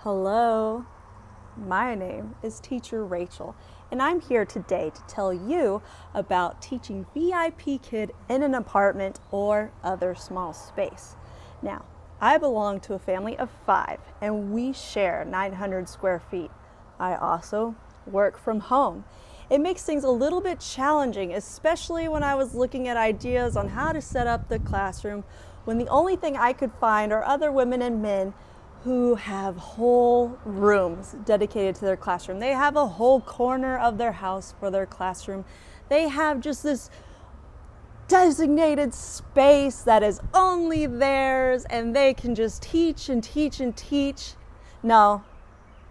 Hello, my name is Teacher Rachel, and I'm here today to tell you about teaching VIPkid in an apartment or other small space. Now, I belong to a family of 5, and we share 900 square feet. I also work from home. It makes things a little bit challenging, especially when I was looking at ideas on how to set up the classroom, when the only thing I could find are other women and men who have whole rooms dedicated to their classroom. They have a whole corner of their house for their classroom. They have just this designated space that is only theirs, and they can just teach and teach and teach. No,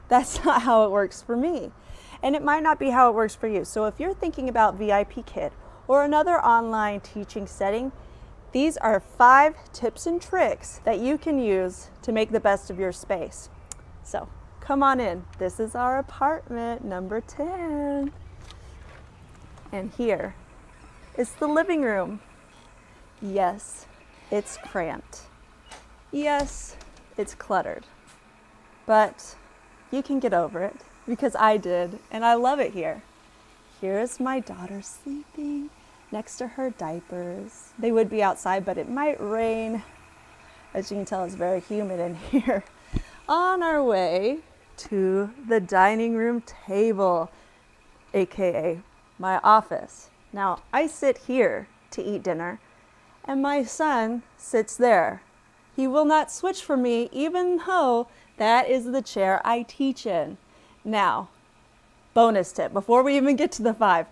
that's not how it works for me. And it might not be how it works for you. So if you're thinking about VIPkid or another online teaching setting, these are 5 tips and tricks that you can use to make the best of your space. So come on in. This is our apartment number 10. And here is the living room. Yes, it's cramped. Yes, it's cluttered. But you can get over it because I did, and I love it here. Here is my daughter sleeping next to her diapers. They would be outside, but it might rain. As you can tell, it's very humid in here. On our way to the dining room table, aka my office. Now, I sit here to eat dinner, and my son sits there. He will not switch from me, even though that is the chair I teach in. Now, bonus tip, before we even get to the 5,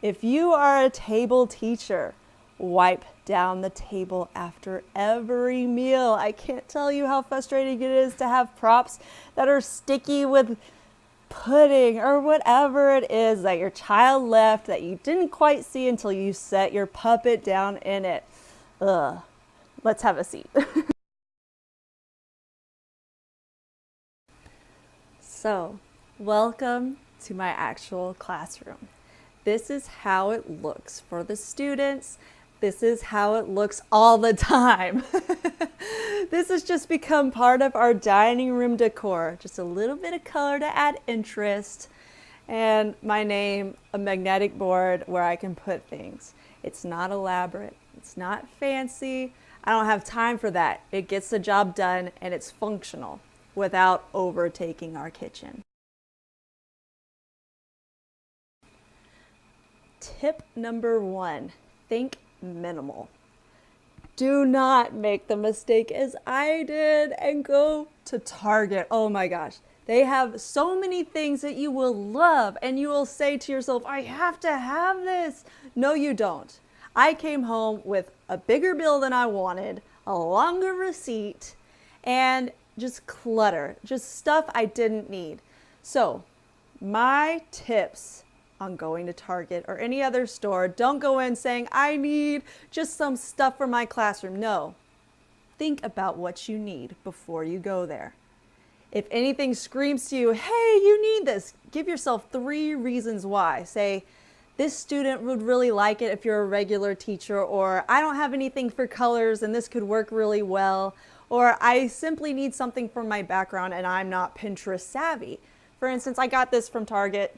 if you are a table teacher, wipe down the table after every meal. I can't tell you how frustrating it is to have props that are sticky with pudding or whatever it is that your child left that you didn't quite see until you set your puppet down in it. Ugh. Let's have a seat. So, welcome to my actual classroom. This is how it looks for the students. This is how it looks all the time. This has just become part of our dining room decor. Just a little bit of color to add interest. And my name, a magnetic board where I can put things. It's not elaborate. It's not fancy. I don't have time for that. It gets the job done and it's functional without overtaking our kitchen. Tip number 1, think minimal. Do not make the mistake as I did and go to Target. Oh my gosh. They have so many things that you will love and you will say to yourself, I have to have this. No, you don't. I came home with a bigger bill than I wanted, a longer receipt, and just clutter, just stuff I didn't need. So my tips on going to Target or any other store, don't go in saying, I need just some stuff for my classroom. No, think about what you need before you go there. If anything screams to you, hey, you need this, give yourself 3 reasons why. Say, this student would really like it if you're a regular teacher, or I don't have anything for colors and this could work really well, or I simply need something from my background and I'm not Pinterest savvy. For instance, I got this from Target.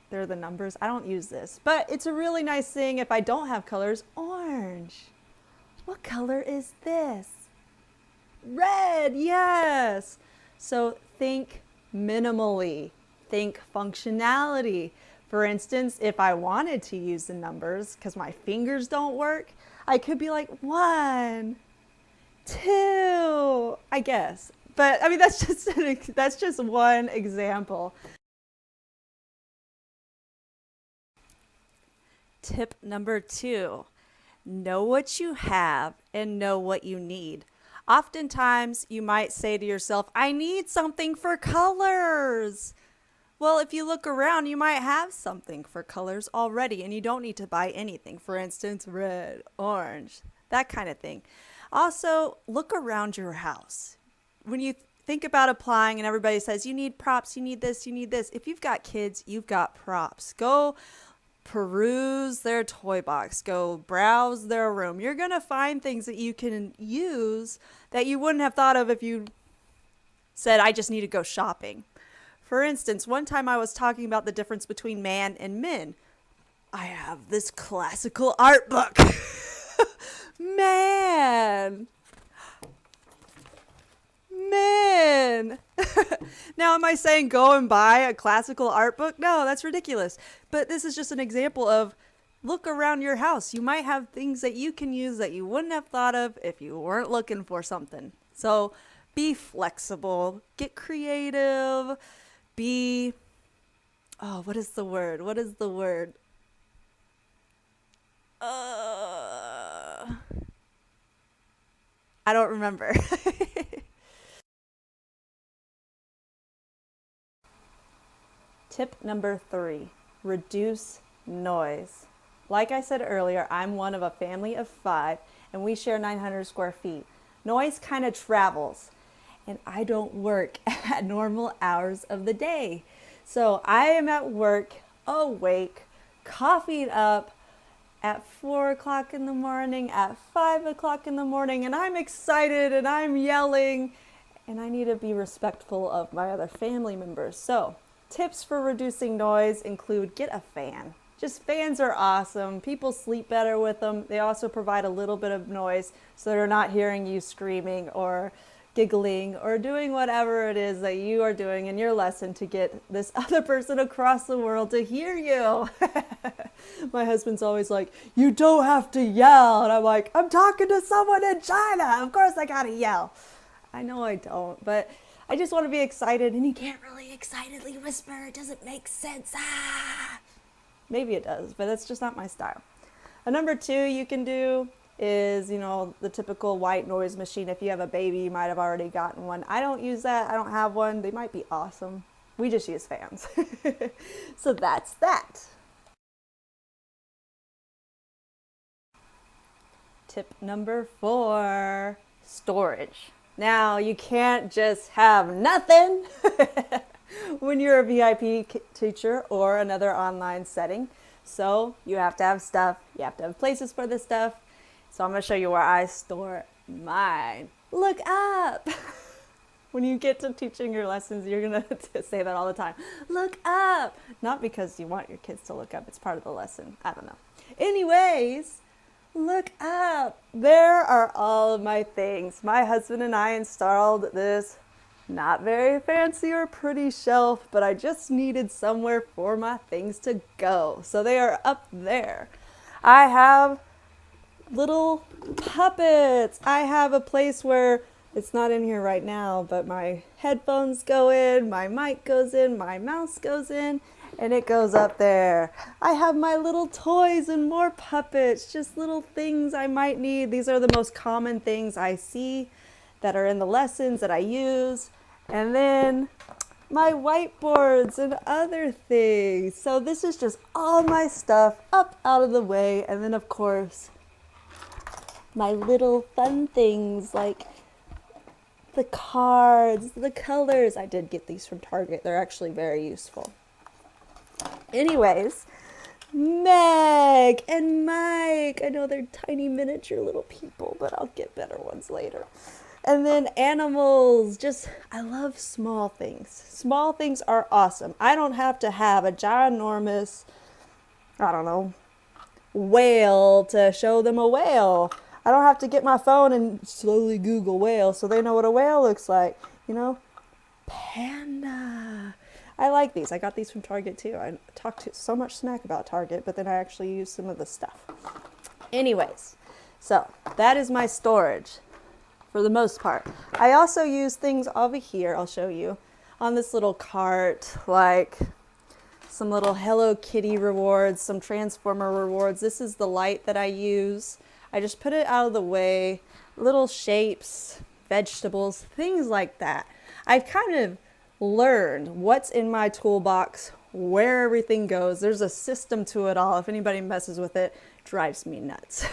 They're the numbers. I don't use this, but it's a really nice thing if I don't have colors. Orange. What color is this? Red, yes. So think minimally. Think functionality. For instance, if I wanted to use the numbers because my fingers don't work, I could be like 1, 2, I guess. But I mean, that's just one example. Tip number 2, know what you have and know what you need. Oftentimes you might say to yourself, I need something for colors. Well, if you look around, you might have something for colors already and you don't need to buy anything. For instance, red, orange, that kind of thing. Also, look around your house. When you think about applying and everybody says, you need props, you need this, you need this. If you've got kids, you've got props. Go peruse their toy box, go browse their room. You're going to find things that you can use that you wouldn't have thought of if you said I just need to go shopping. For instance, one time I was talking about the difference between man and min. I have this classical art book. Man. Now, am I saying go and buy a classical art book? No, that's ridiculous. But this is just an example of look around your house. You might have things that you can use that you wouldn't have thought of if you weren't looking for something. So be flexible, get creative, what is the word? I don't remember. Tip number 3, reduce noise. Like I said earlier, I'm one of a family of 5 and we share 900 square feet. Noise kind of travels and I don't work at normal hours of the day. So I am at work, awake, coffeeed up at 4 o'clock in the morning, at 5 o'clock in the morning, and I'm excited and I'm yelling and I need to be respectful of my other family members. So tips for reducing noise include get a fan. Just fans are awesome. People sleep better with them. They also provide a little bit of noise so they're not hearing you screaming or giggling or doing whatever it is that you are doing in your lesson to get this other person across the world to hear you. My husband's always like, you don't have to yell. And I'm like, I'm talking to someone in China. Of course I gotta yell. I know I don't, but I just want to be excited, and you can't really excitedly whisper. It doesn't make sense. Maybe it does, but that's just not my style. Number 2 you can do is, the typical white noise machine. If you have a baby, you might have already gotten one. I don't use that. I don't have one. They might be awesome. We just use fans. So that's that. Tip number 4, storage. Now, you can't just have nothing when you're a VIP teacher or another online setting. So you have to have stuff. You have to have places for this stuff. So I'm going to show you where I store mine. Look up. When you get to teaching your lessons, you're going to say that all the time. Look up. Not because you want your kids to look up. It's part of the lesson. I don't know. Anyways, look up. There are all of my things. My husband and I installed this not very fancy or pretty shelf, but I just needed somewhere for my things to go. So they are up there. I have little puppets. I have a place where it's not in here right now, but my headphones go in, my mic goes in, my mouse goes in, and it goes up there. I have my little toys and more puppets, just little things I might need. These are the most common things I see that are in the lessons that I use. And then my whiteboards and other things. So this is just all my stuff up out of the way. And then of course, my little fun things like the cards, the colors. I did get these from Target. They're actually very useful. Anyways, Meg and Mike. I know they're tiny miniature little people, but I'll get better ones later. And then animals. I love small things. Small things are awesome. I don't have to have a ginormous, whale to show them a whale. I don't have to get my phone and slowly Google whale so they know what a whale looks like. Panda. I like these. I got these from Target too. I talked so much smack about Target, but then I actually used some of the stuff. Anyways, so that is my storage for the most part. I also use things over here, I'll show you, on this little cart, like some little Hello Kitty rewards, some Transformer rewards. This is the light that I use. I just put it out of the way, little shapes, vegetables, things like that. I've kind of learned what's in my toolbox, where everything goes. There's a system to it all. If anybody messes with it, it drives me nuts.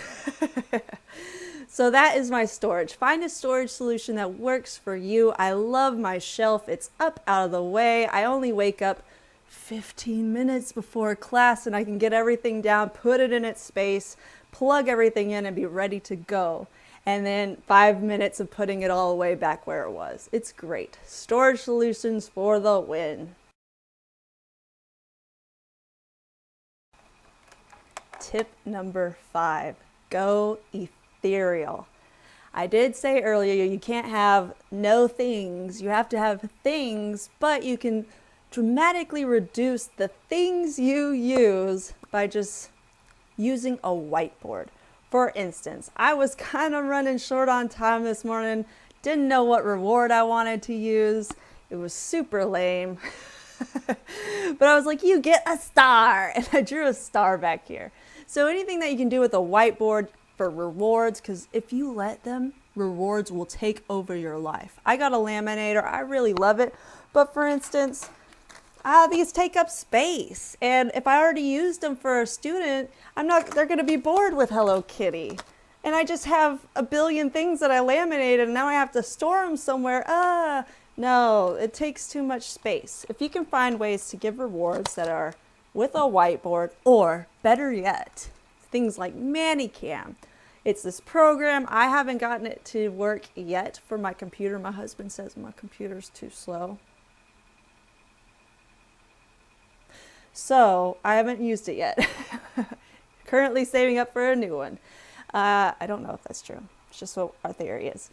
So that is my storage. Find a storage solution that works for you. I love my shelf. It's up out of the way. I only wake up 15 minutes before class and I can get everything down, put it in its space, plug everything in and be ready to go. and then 5 minutes of putting it all away back where it was. It's great. Storage solutions for the win. Tip number 5, go ethereal. I did say earlier you can't have no things. You have to have things, but you can dramatically reduce the things you use by just using a whiteboard. For instance, I was kind of running short on time this morning, didn't know what reward I wanted to use. It was super lame. But I was like, you get a star, and I drew a star back here. So anything that you can do with a whiteboard for rewards, because if you let them, rewards will take over your life. I got a laminator, I really love it, but for instance, these take up space, and if I already used them for a student, they're going to be bored with Hello Kitty, and I just have a billion things that I laminated, and now I have to store them somewhere. No, it takes too much space. If you can find ways to give rewards that are with a whiteboard, or better yet, things like manycam. It's this program. I haven't gotten it to work yet for my computer. My husband says my computer's too slow. So I haven't used it yet. Currently saving up for a new one. I don't know if that's true. It's just what our theory is.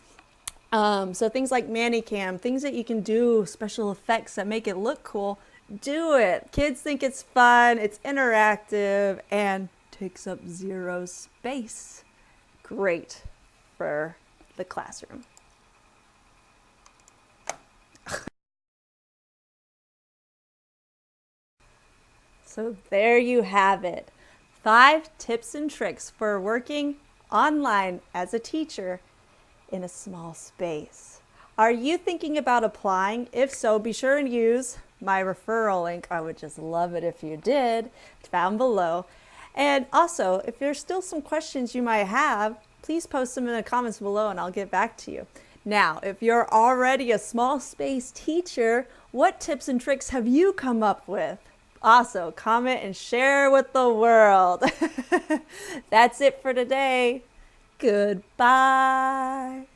So things like manycam, things that you can do, special effects that make it look cool, do it. Kids think it's fun, it's interactive, and takes up zero space. Great for the classroom. So there you have it. 5 tips and tricks for working online as a teacher in a small space. Are you thinking about applying? If so, be sure and use my referral link. I would just love it if you did. It's found below. And also, if there's still some questions you might have, please post them in the comments below and I'll get back to you. Now, if you're already a small space teacher, what tips and tricks have you come up with? Also, comment and share with the world. That's it for today. Goodbye.